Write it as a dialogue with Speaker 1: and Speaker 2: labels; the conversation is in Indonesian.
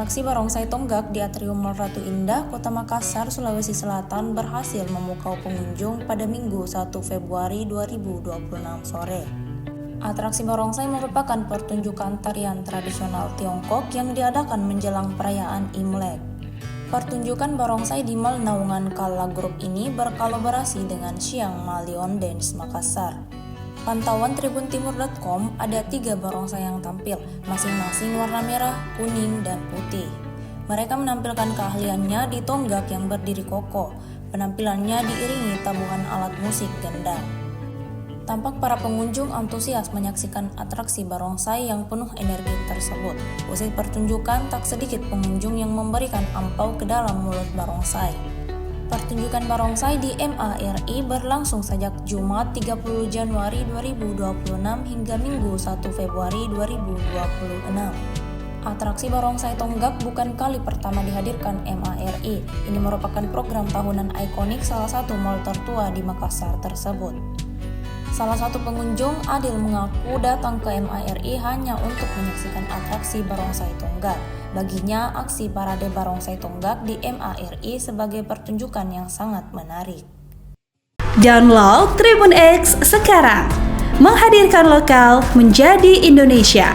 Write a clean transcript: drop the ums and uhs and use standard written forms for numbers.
Speaker 1: Atraksi barongsai tonggak di Atrium Mall Ratu Indah, Kota Makassar, Sulawesi Selatan berhasil memukau pengunjung pada Minggu 1 Februari 2026 sore. Atraksi barongsai merupakan pertunjukan tarian tradisional Tiongkok yang diadakan menjelang perayaan Imlek. Pertunjukan barongsai di Mall Naungan Kala Group ini berkolaborasi dengan Siang Malion Dance Makassar. Pantauan tribuntimur.com, ada 3 barongsai yang tampil, masing-masing warna merah, kuning, dan putih. Mereka menampilkan keahliannya di tonggak yang berdiri kokoh. Penampilannya diiringi tabuhan alat musik gendang. Tampak para pengunjung antusias menyaksikan atraksi barongsai yang penuh energi tersebut. Usai pertunjukan, tak sedikit pengunjung yang memberikan ampau ke dalam mulut barongsai. Pertunjukan barongsai di MARI berlangsung sejak Jumat 30 Januari 2026 hingga Minggu 1 Februari 2026. Atraksi barongsai tonggak bukan kali pertama dihadirkan MARI. Ini merupakan program tahunan ikonik salah satu mall tertua di Makassar tersebut. Salah satu pengunjung, Adil, mengaku datang ke MARI hanya untuk menyaksikan atraksi barongsai tonggak. Baginya, aksi parade barongsai tonggak di MARI sebagai pertunjukan yang sangat menarik.
Speaker 2: Download Tribun X sekarang, menghadirkan lokal menjadi Indonesia.